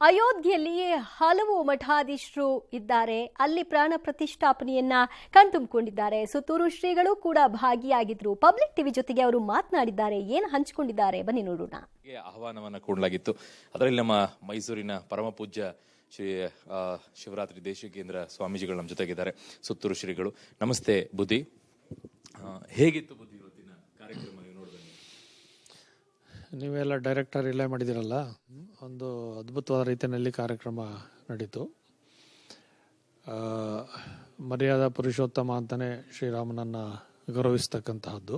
ಅಯೋಧ್ಯೆಯಲ್ಲಿ ಹಲವು ಮಠಾಧೀಶರು ಇದ್ದಾರೆ. ಅಲ್ಲಿ ಪ್ರಾಣ ಪ್ರತಿಷ್ಠಾಪನೆಯನ್ನ ಕಣ್ತುಂಬಿಕೊಂಡಿದ್ದಾರೆ. ಸುತ್ತೂರು ಶ್ರೀಗಳು ಕೂಡ ಭಾಗಿಯಾಗಿದ್ರು. ಪಬ್ಲಿಕ್ ಟಿವಿ ಜೊತೆಗೆ ಅವರು ಮಾತನಾಡಿದ್ದಾರೆ. ಏನು ಹಂಚಿಕೊಂಡಿದ್ದಾರೆ ಬನ್ನಿ ನೋಡೋಣ. ಆಹ್ವಾನವನ್ನ ಕೊಡಲಾಗಿತ್ತು. ಅದರಲ್ಲಿ ನಮ್ಮ ಮೈಸೂರಿನ ಪರಮ ಪೂಜ್ಯ ಶ್ರೀ ಶಿವರಾತ್ರಿ ದೇಶಿಕೇಂದ್ರ ಸ್ವಾಮೀಜಿಗಳು ನಮ್ಮ ಜೊತೆಗಿದ್ದಾರೆ. ಸುತ್ತೂರು ಶ್ರೀಗಳು. ನಮಸ್ತೆ ಬುದ್ಧಿ. ಹೇಗಿತ್ತು ಬುದ್ಧಿ ಇವತ್ತಿನ ಕಾರ್ಯಕ್ರಮ? ನೀವೆಲ್ಲ ಡೈರೆಕ್ಟರ್ ರಿಲೇ ಮಾಡಿದಿರಲ್ಲ, ಒಂದು ಅದ್ಭುತವಾದ ರೀತಿಯಲ್ಲಿ ಕಾರ್ಯಕ್ರಮ ನಡೀತು. ಮರ್ಯಾದಾ ಪುರುಷೋತ್ತಮ ಅಂತಲೇ ಶ್ರೀರಾಮನನ್ನು ಗೌರವಿಸ್ತಕ್ಕಂತಹದ್ದು.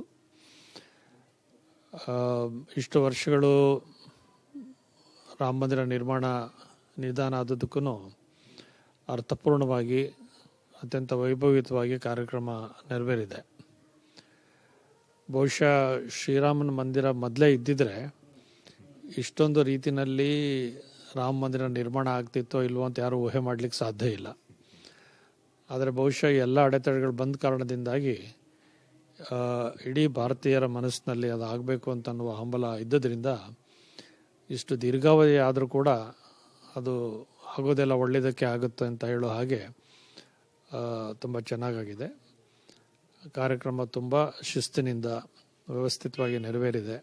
ಇಷ್ಟು ವರ್ಷಗಳು ರಾಮ ಮಂದಿರ ನಿರ್ಮಾಣ ನಿಧಾನ ಆದದ್ದಕ್ಕೂ ಅರ್ಥಪೂರ್ಣವಾಗಿ ಅತ್ಯಂತ ವೈಭವಯುತವಾಗಿ ಕಾರ್ಯಕ್ರಮ ನೆರವೇರಿದೆ. ಬಹುಶಃ ಶ್ರೀರಾಮನ ಮಂದಿರ ಮೊದಲೇ ಇದ್ದಿದ್ರೆ ಇಷ್ಟೊಂದು ರೀತಿಯಲ್ಲಿ ರಾಮ ಮಂದಿರ ನಿರ್ಮಾಣ ಆಗ್ತಿತ್ತೋ ಇಲ್ವೋ ಅಂತ ಯಾರೂ ಊಹೆ ಮಾಡಲಿಕ್ಕೆ ಸಾಧ್ಯ ಇಲ್ಲ. ಆದರೆ ಬಹುಶಃ ಎಲ್ಲ ಅಡೆತಡೆಗಳು ಬಂದ ಕಾರಣದಿಂದಾಗಿ ಇಡೀ ಭಾರತೀಯರ ಮನಸ್ಸಿನಲ್ಲಿ ಅದು ಆಗಬೇಕು ಅಂತ ಅನ್ನುವ ಹಂಬಲ ಇದ್ದದ್ರಿಂದ ಇಷ್ಟು ದೀರ್ಘಾವಧಿ ಆದರೂ ಕೂಡ ಅದು ಆಗೋದೆಲ್ಲ ಒಳ್ಳೆಯದಕ್ಕೆ ಆಗುತ್ತೆ ಅಂತ ಹೇಳೋ ಹಾಗೆ ತುಂಬ ಚೆನ್ನಾಗಾಗಿದೆ. ಕಾರ್ಯಕ್ರಮ ತುಂಬ ಶಿಸ್ತಿನಿಂದ ವ್ಯವಸ್ಥಿತವಾಗಿ ನೆರವೇರಿದೆ.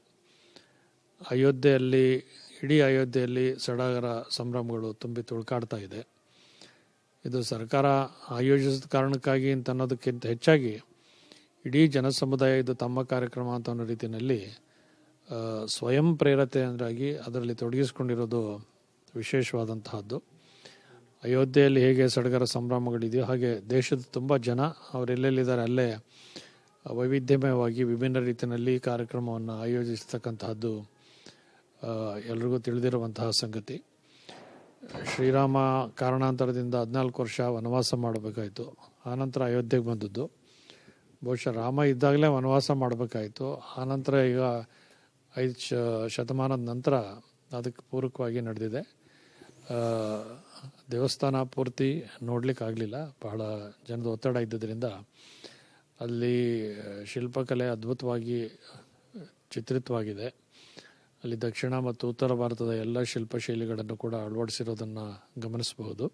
ಇಡೀ ಅಯೋಧ್ಯೆಯಲ್ಲಿ ಸಡಗರ ಸಂಭ್ರಮಗಳು ತುಂಬಿ ತುಳ್ಕಾಡ್ತಾ ಇದೆ. ಇದು ಸರ್ಕಾರ ಆಯೋಜಿಸಿದ ಕಾರಣಕ್ಕಾಗಿ ಅಂತ ಅನ್ನೋದಕ್ಕಿಂತ ಹೆಚ್ಚಾಗಿ ಇಡೀ ಜನಸಮುದಾಯ ಇದು ತಮ್ಮ ಕಾರ್ಯಕ್ರಮ ಅಂತ ಅನ್ನೋ ರೀತಿಯಲ್ಲಿ ಸ್ವಯಂ ಪ್ರೇರಿತರಾಗಿ ಅದರಲ್ಲಿ ತೊಡಗಿಸ್ಕೊಂಡಿರೋದು ವಿಶೇಷವಾದಂತಹದ್ದು. ಅಯೋಧ್ಯೆಯಲ್ಲಿ ಹೇಗೆ ಸಡಗರ ಸಂಭ್ರಮಗಳಿದೆಯೋ ಹಾಗೆ ದೇಶದ ತುಂಬ ಜನ ಅವರೆಲ್ಲೆಲ್ಲಿದ್ದಾರೆ ಅಲ್ಲೇ ವೈವಿಧ್ಯಮಯವಾಗಿ ವಿಭಿನ್ನ ರೀತಿಯಲ್ಲಿ ಕಾರ್ಯಕ್ರಮವನ್ನು ಆಯೋಜಿಸ್ತಕ್ಕಂತಹದ್ದು ಎಲ್ರಿಗೂ ತಿಳಿದಿರುವಂತಹ ಸಂಗತಿ. ಶ್ರೀರಾಮ ಕಾರಣಾಂತರದಿಂದ 14 ವರ್ಷ ವನವಾಸ ಮಾಡಬೇಕಾಯಿತು. ಆನಂತರ ಅಯೋಧ್ಯೆಗೆ ಬಂದದ್ದು. ಬಹುಶಃ ರಾಮ ಇದ್ದಾಗಲೇ ವನವಾಸ ಮಾಡಬೇಕಾಯಿತು. ಆನಂತರ ಈಗ 5 ಶತಮಾನದ ನಂತರ ಅದಕ್ಕೆ ಪೂರಕವಾಗಿ ನಡೆದಿದೆ. ದೇವಸ್ಥಾನ ಪೂರ್ತಿ ನೋಡ್ಲಿಕ್ಕೆ ಆಗಲಿಲ್ಲ, ಬಹಳ ಜನದ ಒತ್ತಡ ಇದ್ದದ್ರಿಂದ. ಅಲ್ಲಿ ಶಿಲ್ಪಕಲೆ ಅದ್ಭುತವಾಗಿ ಚಿತ್ರಿತವಾಗಿದೆ. ಅಲ್ಲಿ ದಕ್ಷಿಣ ಮತ್ತು ಉತ್ತರ ಭಾರತದ ಎಲ್ಲ ಶಿಲ್ಪಶೈಲಿಗಳನ್ನು ಕೂಡ ಅಳವಡಿಸಿರೋದನ್ನು ಗಮನಿಸಬಹುದು.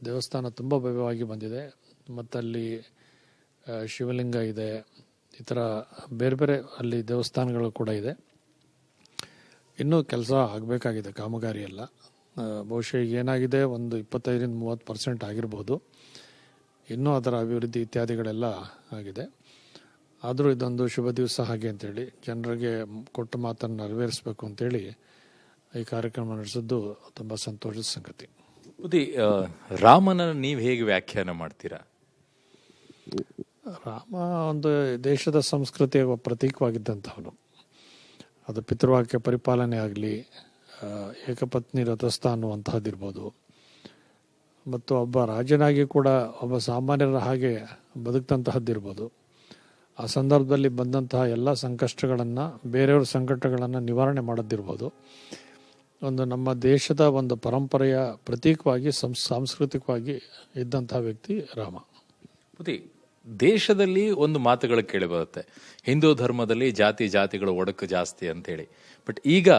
ದೇವಸ್ಥಾನ ತುಂಬ ಭವ್ಯವಾಗಿ ಬಂದಿದೆ. ಮತ್ತು ಅಲ್ಲಿ ಶಿವಲಿಂಗ ಇದೆ, ಈ ಥರ ಬೇರೆ ಬೇರೆ ಅಲ್ಲಿ ದೇವಸ್ಥಾನಗಳು ಕೂಡ ಇದೆ. ಇನ್ನೂ ಕೆಲಸ ಆಗಬೇಕಾಗಿದೆ, ಕಾಮಗಾರಿ ಎಲ್ಲ. ಬಹುಶಃ ಈಗ ಏನಾಗಿದೆ, ಒಂದು 25-30% ಆಗಿರ್ಬೋದು. ಇನ್ನೂ ಅದರ ಅಭಿವೃದ್ಧಿ ಇತ್ಯಾದಿಗಳೆಲ್ಲ ಆಗಿದೆ. ಆದರೂ ಇದೊಂದು ಶುಭ ದಿವಸ ಹಾಗೆ ಅಂತೇಳಿ ಜನರಿಗೆ ಕೊಟ್ಟ ಮಾತನ್ನು ನೆರವೇರಿಸಬೇಕು ಅಂತೇಳಿ ಈ ಕಾರ್ಯಕ್ರಮ ನಡೆಸಿದ್ದು ತುಂಬ ಸಂತೋಷದ ಸಂಗತಿ. ಬುದ್ಧಿ, ರಾಮನ ನೀವು ಹೇಗೆ ವ್ಯಾಖ್ಯಾನ ಮಾಡ್ತೀರಾ? ರಾಮ ಒಂದು ದೇಶದ ಸಂಸ್ಕೃತಿಯ ಪ್ರತೀಕವಾಗಿದ್ದಂಥವನು. ಅದು ಪಿತೃವಾಕ್ಯ ಪರಿಪಾಲನೆ ಆಗಲಿ, ಏಕಪತ್ನಿ ರಥಸ್ಥ ಅನ್ನುವಂತಹದ್ದಿರ್ಬೋದು, ಮತ್ತು ಒಬ್ಬ ರಾಜನಾಗಿ ಕೂಡ ಒಬ್ಬ ಸಾಮಾನ್ಯರ ಹಾಗೆ ಬದುಕ್ತಂತಹದ್ದಿರ್ಬೋದು. ಆ ಸಂದರ್ಭದಲ್ಲಿ ಬಂದಂತಹ ಎಲ್ಲ ಸಂಕಷ್ಟಗಳನ್ನು, ಬೇರೆಯವ್ರ ಸಂಕಟಗಳನ್ನು ನಿವಾರಣೆ ಮಾಡೋದಿರ್ಬೋದು. ಒಂದು ನಮ್ಮ ದೇಶದ ಒಂದು ಪರಂಪರೆಯ ಪ್ರತೀಕವಾಗಿ ಸಾಂಸ್ಕೃತಿಕವಾಗಿ ಇದ್ದಂತಹ ವ್ಯಕ್ತಿ ರಾಮ. ಬುದ್ಧಿ, ದೇಶದಲ್ಲಿ ಒಂದು ಮಾತುಗಳು ಕೇಳಿ ಬರುತ್ತೆ, ಹಿಂದೂ ಧರ್ಮದಲ್ಲಿ ಜಾತಿಗಳ ಒಡಕು ಜಾಸ್ತಿ ಅಂತೇಳಿ. ಬಟ್ ಈಗ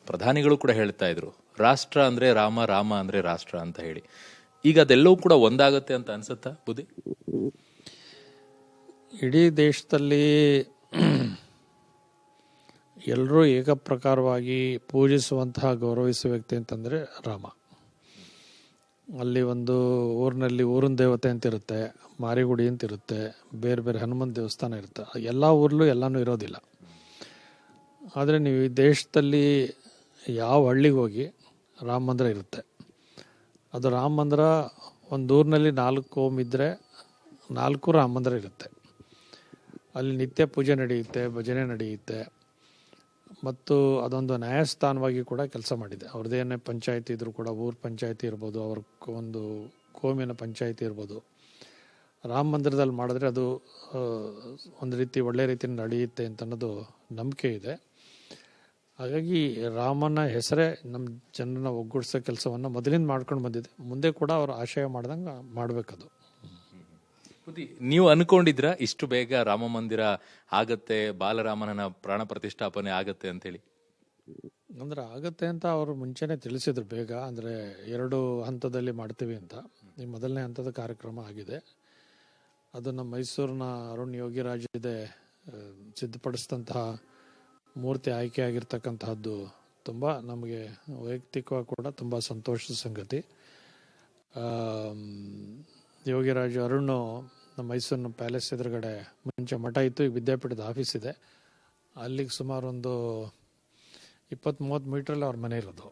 ಪ್ರಧಾನಿಗಳು ಕೂಡ ಹೇಳ್ತಾ ಇದ್ರು, ರಾಷ್ಟ್ರ ಅಂದ್ರೆ ರಾಮ, ರಾಮ ಅಂದ್ರೆ ರಾಷ್ಟ್ರ ಅಂತ ಹೇಳಿ. ಈಗ ಅದೆಲ್ಲವೂ ಕೂಡ ಒಂದಾಗತ್ತೆ ಅಂತ ಅನ್ಸುತ್ತಾ ಬುದ್ಧಿ? ಇಡೀ ದೇಶದಲ್ಲಿ ಎಲ್ಲರೂ ಏಕಪ್ರಕಾರವಾಗಿ ಪೂಜಿಸುವಂತಹ ಗೌರವಿಸುವ ವ್ಯಕ್ತಿ ಅಂತಂದರೆ ರಾಮ. ಅಲ್ಲಿ ಒಂದು ಊರಿನಲ್ಲಿ ಊರಿನ ದೇವತೆ ಅಂತಿರುತ್ತೆ, ಮಾರಿಗುಡಿ ಅಂತಿರುತ್ತೆ, ಬೇರೆ ಬೇರೆ ಹನುಮಂತ ದೇವಸ್ಥಾನ ಇರುತ್ತೆ. ಎಲ್ಲ ಊರಲ್ಲೂ ಎಲ್ಲನೂ ಇರೋದಿಲ್ಲ. ಆದರೆ ನೀವು ಈ ದೇಶದಲ್ಲಿ ಯಾವ ಹಳ್ಳಿಗೆ ಹೋಗಿ ರಾಮ ಮಂದಿರ ಇರುತ್ತೆ. ಅದು ರಾಮ ಮಂದಿರ ಒಂದು ಊರಿನಲ್ಲಿ 4 ಓಮ್ ಇದ್ದರೆ 4 ರಾಮ ಮಂದಿರ ಇರುತ್ತೆ. ಅಲ್ಲಿ ನಿತ್ಯ ಪೂಜೆ ನಡೆಯುತ್ತೆ, ಭಜನೆ ನಡೆಯುತ್ತೆ, ಮತ್ತು ಅದೊಂದು ನ್ಯಾಯಸ್ಥಾನವಾಗಿ ಕೂಡ ಕೆಲಸ ಮಾಡಿದೆ. ಅವ್ರದ್ದೇನೇ ಪಂಚಾಯತಿ ಇದ್ರೂ ಕೂಡ, ಊರ ಪಂಚಾಯತಿ ಇರ್ಬೋದು, ಅವ್ರ ಒಂದು ಕೋಮಿನ ಪಂಚಾಯತಿ ಇರ್ಬೋದು, ರಾಮ ಮಂದಿರದಲ್ಲಿ ಮಾಡಿದ್ರೆ ಅದು ಒಂದು ರೀತಿ ಒಳ್ಳೆ ರೀತಿಯಲ್ಲಿ ನಡೆಯುತ್ತೆ ಅಂತ ಅನ್ನೋದು ನಂಬಿಕೆ ಇದೆ. ಹಾಗಾಗಿ ರಾಮನ ಹೆಸರೇ ನಮ್ಮ ಜನರನ್ನ ಒಗ್ಗೂಡಿಸೋ ಕೆಲಸವನ್ನು ಮೊದಲಿಂದ ಮಾಡ್ಕೊಂಡು ಬಂದಿದೆ. ಮುಂದೆ ಕೂಡ ಅವರು ಆಶಯ ಮಾಡ್ದಂಗೆ ಮಾಡಬೇಕದು. ನೀವು ಅನ್ಕೊಂಡಿದ್ರ ಇಷ್ಟು ಬೇಗ ರಾಮ ಮಂದಿರ ಆಗತ್ತೆ, ಬಾಲರಾಮನ ಪ್ರಾಣ ಪ್ರತಿಷ್ಠಾಪನೆ ಆಗತ್ತೆ ಅಂತೇಳಿ? ಅಂದರೆ ಆಗುತ್ತೆ ಅಂತ ಅವರು ಮುಂಚೆನೇ ತಿಳಿಸಿದ್ರು ಬೇಗ, ಅಂದರೆ 2 ಹಂತದಲ್ಲಿ ಮಾಡ್ತೀವಿ ಅಂತ. ಈ ಮೊದಲನೇ ಹಂತದ ಕಾರ್ಯಕ್ರಮ ಆಗಿದೆ. ಅದು ನಮ್ಮ ಮೈಸೂರಿನ ಅರುಣ್ ಯೋಗಿರಾಜ್ ಇದೆ ಸಿದ್ಧಪಡಿಸಿದಂತಹ ಮೂರ್ತಿ ಆಯ್ಕೆ ಆಗಿರ್ತಕ್ಕಂತಹದ್ದು ತುಂಬ ನಮಗೆ ವೈಯಕ್ತಿಕವಾಗಿ ಕೂಡ ತುಂಬ ಸಂತೋಷದ ಸಂಗತಿ. ಯೋಗಿರಾಜ್ ಅರುಣ್ ನಮ್ಮ ಮೈಸೂರಿನ ಪ್ಯಾಲೇಸ್ ಎದುರುಗಡೆ ಮುಂಚೆ ಮಠ ಇತ್ತು, ಈಗ ವಿದ್ಯಾಪೀಠದ ಆಫೀಸ್ ಇದೆ. ಅಲ್ಲಿಗೆ ಸುಮಾರು ಒಂದು 20-30 ಮೀಟ್ರಲ್ಲಿ ಅವ್ರ ಮನೆ ಇರೋದು.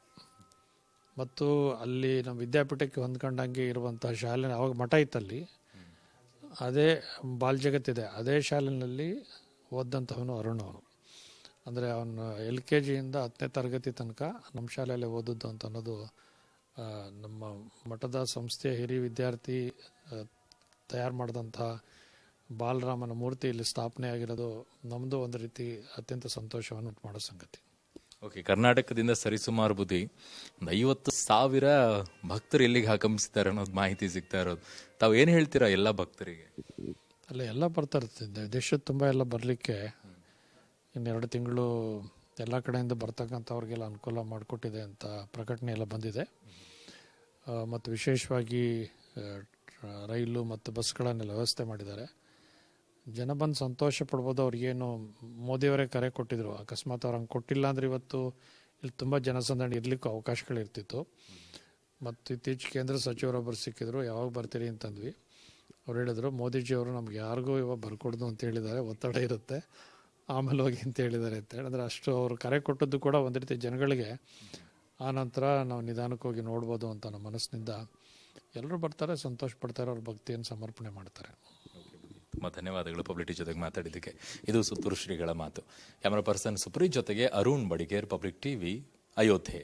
ಮತ್ತು ಅಲ್ಲಿ ನಮ್ಮ ವಿದ್ಯಾಪೀಠಕ್ಕೆ ಹೊಂದ್ಕೊಂಡಂಗೆ ಇರುವಂತಹ ಶಾಲೆ, ಅವಾಗ ಮಠ ಇತ್ತಲ್ಲಿ, ಅದೇ ಬಾಲ್ ಜಗತ್ತಿದೆ, ಅದೇ ಶಾಲೆಯಲ್ಲಿ ಓದಂತಹವನು ಅರುಣ್. ಅವನು ಅಂದರೆ ಅವನು LKGಯಿಂದ 10ನೇ ತರಗತಿ ತನಕ ನಮ್ಮ ಶಾಲೆಯಲ್ಲೇ ಓದಿದ್ದು ಅಂತ ಅನ್ನೋದು ನಮ್ಮ ಮಠದ ಸಂಸ್ಥೆಯ ಹಿರಿಯ ವಿದ್ಯಾರ್ಥಿ ತಯಾರು ಮಾಡಿದಂತಹ ಬಾಲರಾಮನ ಮೂರ್ತಿ ಇಲ್ಲಿ ಸ್ಥಾಪನೆ ಆಗಿರೋದು ನಮ್ಮದು ಒಂದು ರೀತಿ ಅತ್ಯಂತ ಸಂತೋಷವನ್ನು ಉಂಟು ಮಾಡೋ ಸಂಗತಿ. ಓಕೆ, ಕರ್ನಾಟಕದಿಂದ ಸರಿಸುಮಾರು ಬುದ್ಧಿ 50,000 ಭಕ್ತರು ಎಲ್ಲಿಗೆ ಆಗಮಿಸಿದ್ದಾರೆ ಅನ್ನೋದು ಮಾಹಿತಿ ಸಿಗ್ತಾ ಇರೋದು. ತಾವು ಏನು ಹೇಳ್ತೀರಾ ಎಲ್ಲ ಭಕ್ತರಿಗೆ? ಅಲ್ಲ, ಎಲ್ಲ ಬರ್ತಾ ಇರ್ತಿದ್ದೆ, ದೇಶದ ತುಂಬ ಎಲ್ಲ ಬರಲಿಕ್ಕೆ ಇನ್ನೆರಡು ತಿಂಗಳು ಎಲ್ಲ ಕಡೆಯಿಂದ ಬರ್ತಕ್ಕಂಥವ್ರಿಗೆಲ್ಲ ಅನುಕೂಲ ಮಾಡಿಕೊಟ್ಟಿದೆ ಅಂತ ಪ್ರಕಟಣೆ ಎಲ್ಲ ಬಂದಿದೆ. ಮತ್ತು ವಿಶೇಷವಾಗಿ ರೈಲು ಮತ್ತು ಬಸ್ಗಳನ್ನೆಲ್ಲ ವ್ಯವಸ್ಥೆ ಮಾಡಿದ್ದಾರೆ. ಜನ ಬಂದು ಸಂತೋಷ ಪಡ್ಬೋದು. ಅವ್ರಿಗೇನು ಮೋದಿಯವರೇ ಕರೆ ಕೊಟ್ಟಿದ್ರು, ಅಕಸ್ಮಾತ್ ಅವ್ರು ಹಂಗೆ ಕೊಟ್ಟಿಲ್ಲ ಅಂದರೆ ಇವತ್ತು ಇಲ್ಲಿ ತುಂಬ ಜನಸಂದಣಿ ಇರಲಿಕ್ಕೂ ಅವಕಾಶಗಳಿರ್ತಿತ್ತು. ಮತ್ತು ಇತ್ತೀಚೆಗೆ ಕೇಂದ್ರ ಸಚಿವರೊಬ್ಬರು ಸಿಕ್ಕಿದ್ರು, ಯಾವಾಗ ಬರ್ತೀರಿ ಅಂತಂದ್ವಿ. ಅವ್ರು ಹೇಳಿದ್ರು, ಮೋದಿಜಿಯವರು ನಮ್ಗೆ ಯಾರಿಗೂ ಇವಾಗ ಬರ್ಕೊಡ್ದು ಅಂತ ಹೇಳಿದ್ದಾರೆ, ಒತ್ತಡ ಇರುತ್ತೆ, ಆಮೇಲೆ ಹೋಗಿ ಅಂತ ಹೇಳಿದ್ದಾರೆ ಅಂತ ಹೇಳಿದ್ರೆ, ಅಷ್ಟು ಅವರು ಕರೆ ಕೊಟ್ಟದ್ದು ಕೂಡ ಒಂದು ರೀತಿ ಜನಗಳಿಗೆ ಆ ನಂತರ ನಾವು ನಿಧಾನಕ್ಕೆ ಹೋಗಿ ನೋಡ್ಬೋದು ಅಂತ ನಮ್ಮ ಮನಸ್ಸಿನಿಂದ ಎಲ್ಲರೂ ಬರ್ತಾರೆ, ಸಂತೋಷ ಪಡ್ತಾರೆ, ಅವ್ರ ಭಕ್ತಿಯನ್ನು ಸಮರ್ಪಣೆ ಮಾಡ್ತಾರೆ. ತುಂಬ ಧನ್ಯವಾದಗಳು ಪಬ್ಲಿಕ್ ಟಿವಿ ಜೊತೆಗೆ ಮಾತಾಡಿದ್ದಕ್ಕೆ. ಇದು ಸುತ್ತೂರು ಶ್ರೀಗಳ ಮಾತು. ಕ್ಯಾಮರಾ ಪರ್ಸನ್ ಸುಪ್ರೀತ್ ಜೊತೆಗೆ ಅರುಣ್ ಬಡಿಗೇರ್, ಪಬ್ಲಿಕ್ ಟಿವಿ, ಅಯೋಧ್ಯೆ.